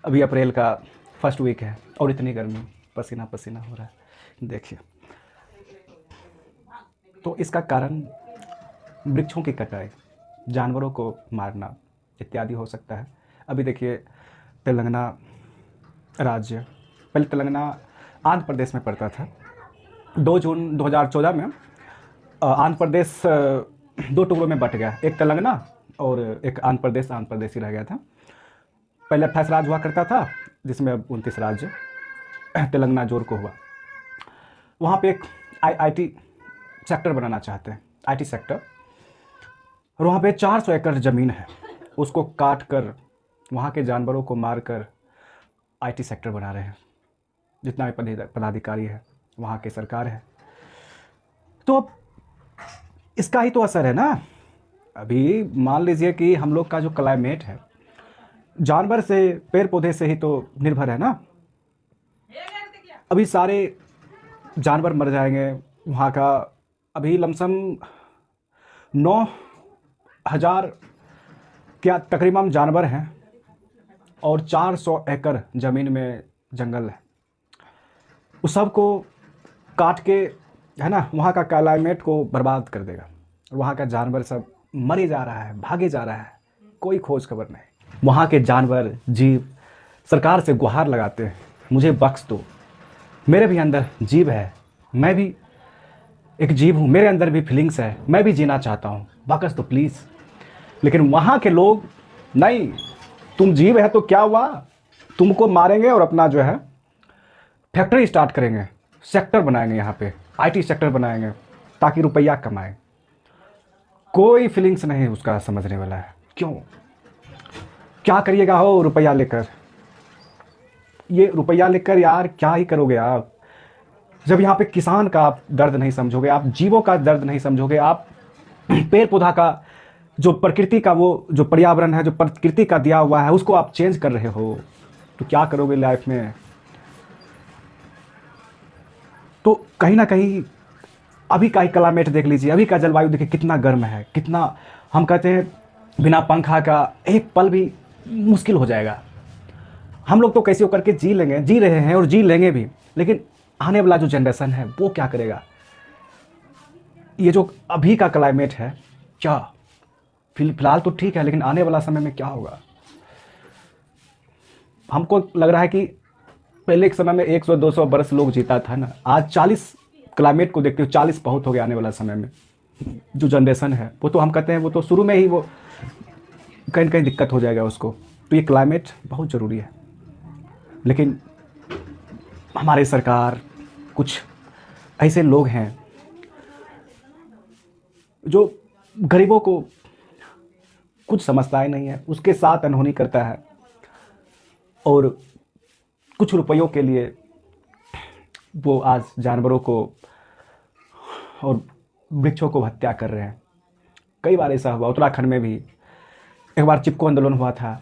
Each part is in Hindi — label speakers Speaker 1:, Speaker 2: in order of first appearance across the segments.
Speaker 1: अभी अप्रैल का फर्स्ट वीक है और इतनी गर्मी, पसीना पसीना हो रहा है, देखिए। तो इसका कारण वृक्षों की कटाई, जानवरों को मारना इत्यादि हो सकता है। अभी देखिए तेलंगाना राज्य, पहले तेलंगाना आंध्र प्रदेश में पड़ता था। 2 जून 2014 में आंध्र प्रदेश 2 टुकड़ों में बट गया, एक तेलंगाना और एक आंध्र प्रदेश ही रह गया था। पहले 28 राज्य हुआ करता था, जिसमें अब 29 राज्य तेलंगाना जोड़ को हुआ। वहाँ पे एक आईटी सेक्टर बनाना चाहते हैं, आईटी सेक्टर, और वहाँ पे 400 एकड़ ज़मीन है, उसको काट कर वहाँ के जानवरों को मार कर आईटी सेक्टर बना रहे हैं। जितना भी पदाधिकारी है, वहाँ की सरकार है, तो इसका ही तो असर है ना। अभी मान लीजिए कि हम लोग का जो क्लाइमेट है जानवर से, पेड़ पौधे से ही तो निर्भर है ना। अभी सारे जानवर मर जाएंगे, वहाँ का अभी लमसम 9,000 क्या तकरीबन जानवर हैं और 400 एकड़ ज़मीन में जंगल है। उस सब को काट के, है ना, वहाँ का क्लाइमेट को बर्बाद कर देगा। वहाँ का जानवर सब मरे जा रहा है, भागे जा रहा है, कोई खोज खबर नहीं। वहाँ के जानवर जीव सरकार से गुहार लगाते हैं, मुझे बख्श दो, मेरे भी अंदर जीव है, मैं भी एक जीव हूँ, मेरे अंदर भी फीलिंग्स है, मैं भी जीना चाहता हूँ, बख्श दो प्लीज़। लेकिन वहाँ के लोग नहीं, तुम जीव है तो क्या हुआ, तुमको मारेंगे और अपना जो है फैक्ट्री स्टार्ट करेंगे, सेक्टर बनाएंगे, यहाँ पे आईटी सेक्टर बनाएंगे ताकि रुपया कमाएं। कोई फीलिंग्स नहीं उसका समझने वाला है। क्यों, क्या करिएगा हो रुपया लेकर? ये रुपया लेकर यार क्या ही करोगे आप, जब यहाँ पे किसान का आप दर्द नहीं समझोगे, आप जीवों का दर्द नहीं समझोगे, आप पेड़ पौधा का, जो प्रकृति का, वो जो पर्यावरण है, जो प्रकृति का दिया हुआ है, उसको आप चेंज कर रहे हो, तो क्या करोगे लाइफ में? तो कहीं ना कहीं अभी का ही क्लाइमेट देख लीजिए, अभी का जलवायु देखिए कितना गर्म है, कितना, हम कहते हैं बिना पंखा का एक पल भी मुश्किल हो जाएगा। हम लोग तो कैसे होकर के जी लेंगे, जी रहे हैं और जी लेंगे भी, लेकिन आने वाला जो जनरेशन है वो क्या करेगा? ये जो अभी का क्लाइमेट है, क्या फिलहाल तो ठीक है, लेकिन आने वाला समय में क्या होगा? हमको लग रहा है कि पहले के समय में 100-200 बरस लोग जीता था ना, आज 40, क्लाइमेट को देखते हो 40 बहुत हो गया। आने वाला समय में जो जनरेशन है वो तो हम कहते हैं वो तो शुरू में ही वो कहीं ना कहीं दिक्कत हो जाएगा उसको। तो ये क्लाइमेट बहुत ज़रूरी है, लेकिन हमारे सरकार, कुछ ऐसे लोग हैं जो गरीबों को कुछ समझता ही नहीं है, उसके साथ अनहोनी करता है और कुछ रुपयों के लिए वो आज जानवरों को और वृक्षों को हत्या कर रहे हैं। कई बार ऐसा हुआ, उत्तराखंड में भी एक बार चिपको आंदोलन हुआ था,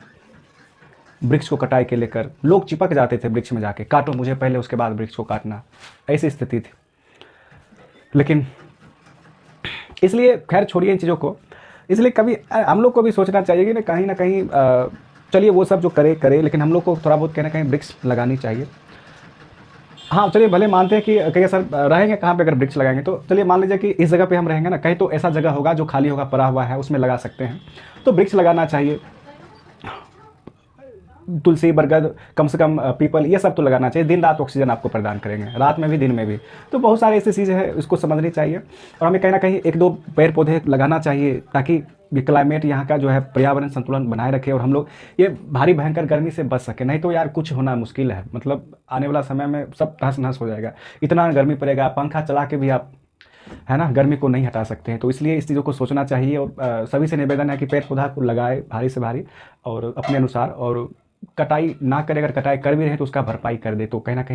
Speaker 1: वृक्ष को कटाई के लेकर लोग चिपक जाते थे वृक्ष में जाके, काटो मुझे पहले उसके बाद वृक्ष को काटना, ऐसी स्थिति थी। लेकिन इसलिए खैर छोड़िए इन चीज़ों को, इसलिए कभी हम लोग को भी सोचना चाहिए कि ना कहीं चलिए वो सब जो करे, लेकिन हम लोग को थोड़ा बहुत कहीं ना कहीं वृक्ष लगानी चाहिए। हाँ चलिए भले मानते हैं कि कहीं सर रहेंगे कहाँ पे अगर वृक्ष लगाएंगे, तो चलिए मान लीजिए कि इस जगह पे हम रहेंगे ना, कहीं तो ऐसा जगह होगा जो खाली होगा, पड़ा हुआ है, उसमें लगा सकते हैं, तो वृक्ष लगाना चाहिए। तुलसी, बरगद, कम से कम पीपल, ये सब तो लगाना चाहिए, दिन रात ऑक्सीजन आपको प्रदान करेंगे, रात में भी दिन में भी। तो बहुत सारी ऐसी चीज़ें हैं, उसको समझनी चाहिए और हमें कहीं ना कहीं 1-2 पेड़ पौधे लगाना चाहिए ताकि ये क्लाइमेट यहाँ का जो है पर्यावरण संतुलन बनाए रखे और हम लोग ये भारी भयंकर गर्मी से बच सके। नहीं तो यार कुछ होना मुश्किल है, मतलब आने वाला समय में सब तहस नहस हो जाएगा, इतना गर्मी पड़ेगा, पंखा चला के भी आप, है ना, गर्मी को नहीं हटा सकते हैं। तो इसलिए इस चीज़ों को सोचना चाहिए और सभी से निवेदन है कि पेड़ पौधा को लगाए भारी से भारी और अपने अनुसार, और कटाई ना करे, अगर कटाई कर भी रहे तो उसका भरपाई कर दे, तो कहीं ना कहीं